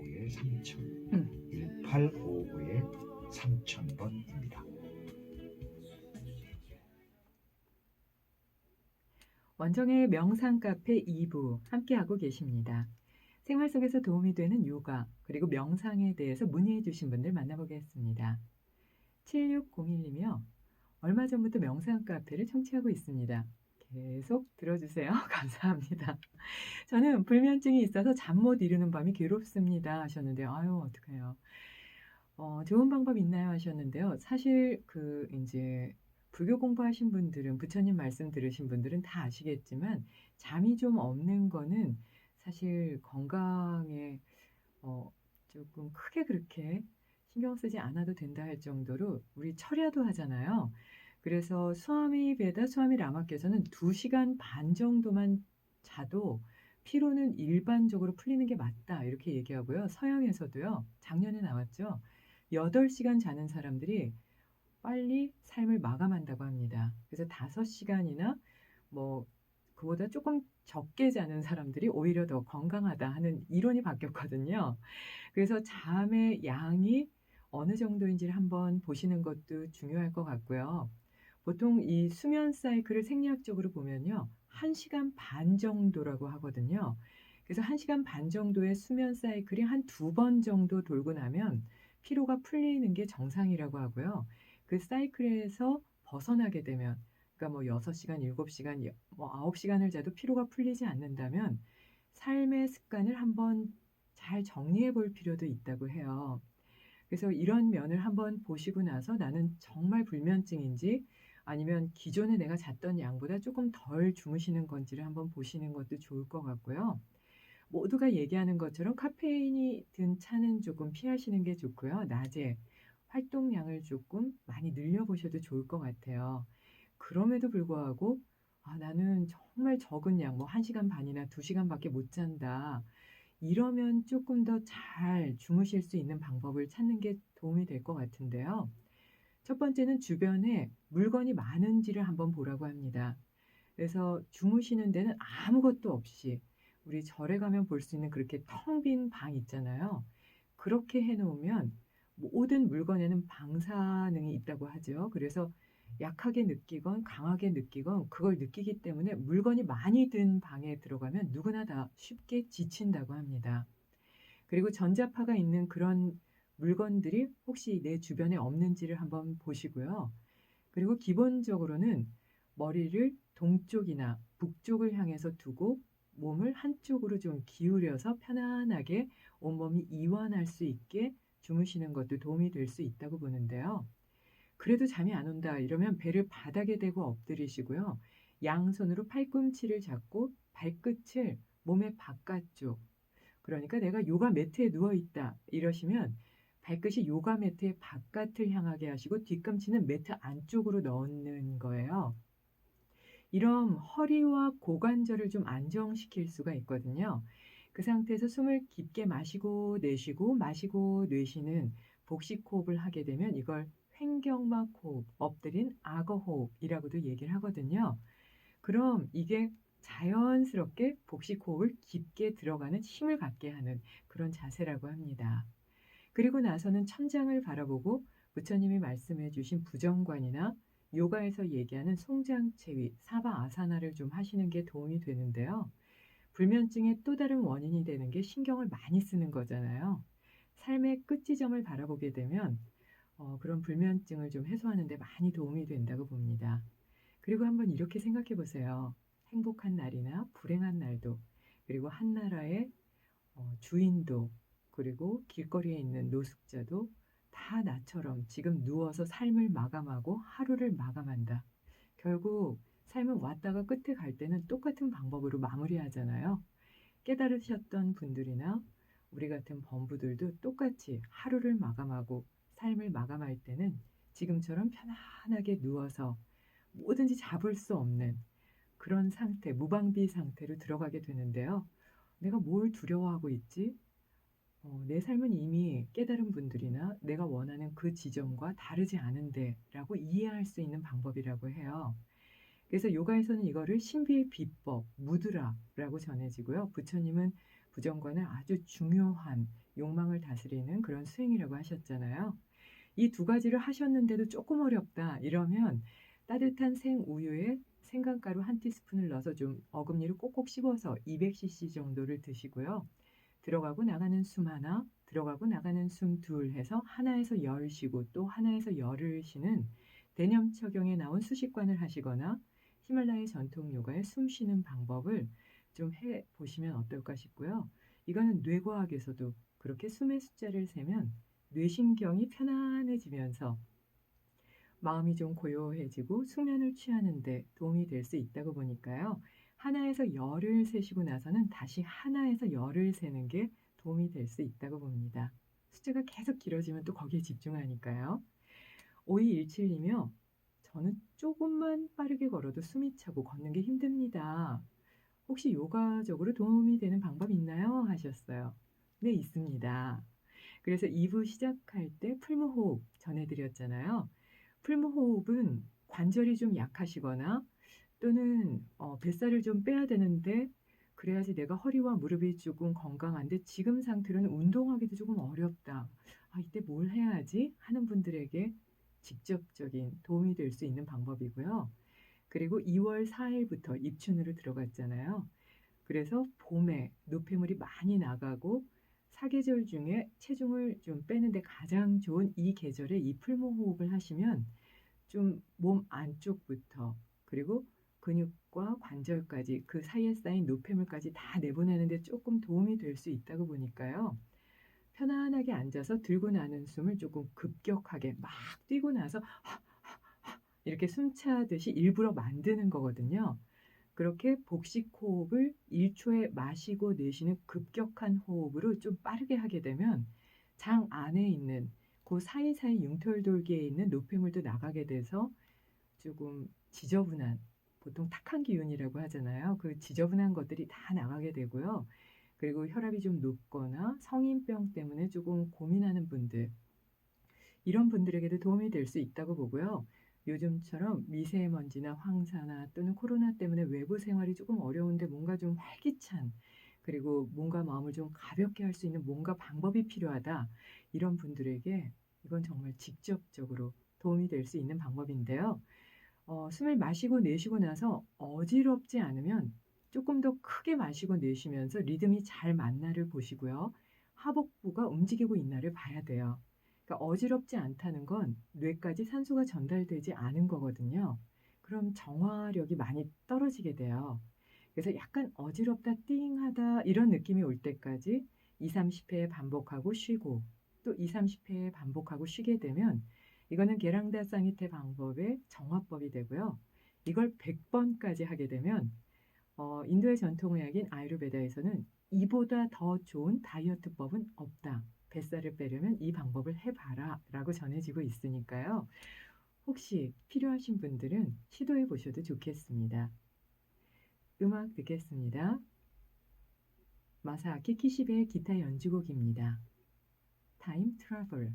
1855-3000, 1855-3000번입니다. 원정의 명상 카페 2부 함께하고 계십니다. 생활 속에서 도움이 되는 요가 그리고 명상에 대해서 문의해 주신 분들 만나보겠습니다. 7601님이요. 얼마 전부터 명상 카페를 청취하고 있습니다. 계속 들어주세요. 감사합니다. 저는 불면증이 있어서 잠 못 이루는 밤이 괴롭습니다 하셨는데요. 아유 어떡해요. 좋은 방법 있나요 하셨는데요. 사실 이제 불교 공부하신 분들은 부처님 말씀 들으신 분들은 다 아시겠지만 잠이 좀 없는 거는 사실 건강에 조금 크게 그렇게 신경 쓰지 않아도 된다 할 정도로 우리 철야도 하잖아요. 그래서 수아미 베다 수아미 라마께서는 2시간 반 정도만 자도 피로는 일반적으로 풀리는 게 맞다 이렇게 얘기하고요. 서양에서도요. 작년에 나왔죠. 8시간 자는 사람들이 빨리 삶을 마감한다고 합니다. 그래서 5시간이나 뭐 그보다 조금 적게 자는 사람들이 오히려 더 건강하다 하는 이론이 바뀌었거든요. 그래서 잠의 양이 어느 정도인지를 한번 보시는 것도 중요할 것 같고요. 보통 이 수면 사이클을 생리학적으로 보면요. 1시간 반 정도라고 하거든요. 그래서 1시간 반 정도의 수면 사이클이 한 2번 정도 돌고 나면 피로가 풀리는 게 정상이라고 하고요. 그 사이클에서 벗어나게 되면 그러니까 뭐 6시간, 7시간, 뭐 9시간을 자도 피로가 풀리지 않는다면 삶의 습관을 한번 잘 정리해 볼 필요도 있다고 해요. 그래서 이런 면을 한번 보시고 나서 나는 정말 불면증인지 아니면 기존에 내가 잤던 양보다 조금 덜 주무시는 건지를 한번 보시는 것도 좋을 것 같고요. 모두가 얘기하는 것처럼 카페인이 든 차는 조금 피하시는 게 좋고요. 낮에 활동량을 조금 많이 늘려보셔도 좋을 것 같아요. 그럼에도 불구하고 나는 정말 적은 양, 뭐 1시간 반이나 2시간밖에 못 잔다. 이러면 조금 더 잘 주무실 수 있는 방법을 찾는 게 도움이 될 것 같은데요. 첫 번째는 주변에 물건이 많은지를 한번 보라고 합니다. 그래서 주무시는 데는 아무것도 없이 우리 절에 가면 볼 수 있는 그렇게 텅 빈 방 있잖아요. 그렇게 해 놓으면 모든 물건에는 방사능이 있다고 하죠. 그래서 약하게 느끼건 강하게 느끼건 그걸 느끼기 때문에 물건이 많이 든 방에 들어가면 누구나 다 쉽게 지친다고 합니다. 그리고 전자파가 있는 그런 물건들이 혹시 내 주변에 없는지를 한번 보시고요. 그리고 기본적으로는 머리를 동쪽이나 북쪽을 향해서 두고 몸을 한쪽으로 좀 기울여서 편안하게 온몸이 이완할 수 있게 주무시는 것도 도움이 될 수 있다고 보는데요. 그래도 잠이 안 온다 이러면 배를 바닥에 대고 엎드리시고요. 양손으로 팔꿈치를 잡고 발끝을 몸의 바깥쪽, 그러니까 내가 요가 매트에 누워 있다 이러시면 발끝이 요가 매트의 바깥을 향하게 하시고 뒤꿈치는 매트 안쪽으로 넣는 거예요. 이런 허리와 고관절을 좀 안정시킬 수가 있거든요. 그 상태에서 숨을 깊게 마시고 내쉬고 마시고 내쉬는 복식 호흡을 하게 되면 이걸 횡격막 호흡, 엎드린 악어 호흡이라고도 얘기를 하거든요. 그럼 이게 자연스럽게 복식 호흡을 깊게 들어가는 힘을 갖게 하는 그런 자세라고 합니다. 그리고 나서는 천장을 바라보고 부처님이 말씀해 주신 부정관이나 요가에서 얘기하는 송장체위, 사바아사나를 좀 하시는 게 도움이 되는데요. 불면증의 또 다른 원인이 되는 게 신경을 많이 쓰는 거잖아요. 삶의 끝지점을 바라보게 되면 그런 불면증을 좀 해소하는 데 많이 도움이 된다고 봅니다. 그리고 한번 이렇게 생각해 보세요. 행복한 날이나 불행한 날도, 그리고 한 나라의 주인도, 그리고 길거리에 있는 노숙자도 다 나처럼 지금 누워서 삶을 마감하고 하루를 마감한다. 결국 삶은 왔다가 끝에 갈 때는 똑같은 방법으로 마무리하잖아요. 깨달으셨던 분들이나 우리 같은 범부들도 똑같이 하루를 마감하고 삶을 마감할 때는 지금처럼 편안하게 누워서 뭐든지 잡을 수 없는 그런 상태, 무방비 상태로 들어가게 되는데요. 내가 뭘 두려워하고 있지? 내 삶은 이미 깨달은 분들이나 내가 원하는 그 지점과 다르지 않은데 라고 이해할 수 있는 방법이라고 해요. 그래서 요가에서는 이거를 신비의 비법, 무드라라고 전해지고요. 부처님은 부정과는 아주 중요한 욕망을 다스리는 그런 수행이라고 하셨잖아요. 이 두 가지를 하셨는데도 조금 어렵다 이러면 따뜻한 생우유에 생강가루 한 티스푼을 넣어서 좀 어금니를 꼭꼭 씹어서 200cc 정도를 드시고요. 들어가고 나가는 숨 하나, 들어가고 나가는 숨 둘 해서 하나에서 열 쉬고 또 하나에서 열을 쉬는 대념처경에 나온 수식관을 하시거나 히말라야 전통 요가의 숨 쉬는 방법을 좀 해 보시면 어떨까 싶고요. 이거는 뇌과학에서도 그렇게 숨의 숫자를 세면 뇌신경이 편안해지면서 마음이 좀 고요해지고 숙면을 취하는 데 도움이 될 수 있다고 보니까요. 하나에서 열을 세시고 나서는 다시 하나에서 열을 세는 게 도움이 될 수 있다고 봅니다. 숫자가 계속 길어지면 또 거기에 집중하니까요. 5217이며 저는 조금만 빠르게 걸어도 숨이 차고 걷는 게 힘듭니다. 혹시 요가적으로 도움이 되는 방법 있나요? 하셨어요. 네, 있습니다. 그래서 2부 시작할 때 풀무호흡 전해드렸잖아요. 풀무호흡은 관절이 좀 약하시거나 또는 뱃살을 좀 빼야 되는데 그래야지 내가 허리와 무릎이 조금 건강한데 지금 상태로는 운동하기도 조금 어렵다. 아, 이때 뭘 해야 하지? 하는 분들에게 직접적인 도움이 될 수 있는 방법이고요. 그리고 2월 4일부터 입춘으로 들어갔잖아요. 그래서 봄에 노폐물이 많이 나가고 사계절 중에 체중을 좀 빼는데 가장 좋은 이 계절에 이 풀무호흡을 하시면 좀 몸 안쪽부터 그리고 근육과 관절까지 그 사이에 쌓인 노폐물까지 다 내보내는데 조금 도움이 될 수 있다고 보니까요. 편안하게 앉아서 들고 나는 숨을 조금 급격하게 막 뛰고 나서 이렇게 숨차듯이 일부러 만드는 거거든요. 그렇게 복식 호흡을 1초에 마시고 내쉬는 급격한 호흡으로 좀 빠르게 하게 되면 장 안에 있는 그 사이사이 융털돌기에 있는 노폐물도 나가게 돼서 조금 지저분한 보통 탁한 기운이라고 하잖아요. 그 지저분한 것들이 다 나가게 되고요. 그리고 혈압이 좀 높거나 성인병 때문에 조금 고민하는 분들 이런 분들에게도 도움이 될 수 있다고 보고요. 요즘처럼 미세먼지나 황사나 또는 코로나 때문에 외부 생활이 조금 어려운데 뭔가 좀 활기찬 그리고 몸과 마음을 좀 가볍게 할 수 있는 뭔가 방법이 필요하다. 이런 분들에게 이건 정말 직접적으로 도움이 될 수 있는 방법인데요. 숨을 마시고 내쉬고 나서 어지럽지 않으면 조금 더 크게 마시고 내쉬면서 리듬이 잘 맞나를 보시고요. 하복부가 움직이고 있나를 봐야 돼요. 그러니까 어지럽지 않다는 건 뇌까지 산소가 전달되지 않은 거거든요. 그럼 정화력이 많이 떨어지게 돼요. 그래서 약간 어지럽다, 띵하다 이런 느낌이 올 때까지 2-30회 반복하고 쉬고 또 2-30회 반복하고 쉬게 되면 이거는 게랑다 상히테 방법의 정화법이 되고요. 이걸 100번까지 하게 되면 인도의 전통의학인 아유르베다에서는 이보다 더 좋은 다이어트법은 없다. 뱃살을 빼려면 이 방법을 해봐라 라고 전해지고 있으니까요. 혹시 필요하신 분들은 시도해 보셔도 좋겠습니다. 음악 듣겠습니다. 마사아키 키시베의 기타 연주곡입니다. 타임 트래블.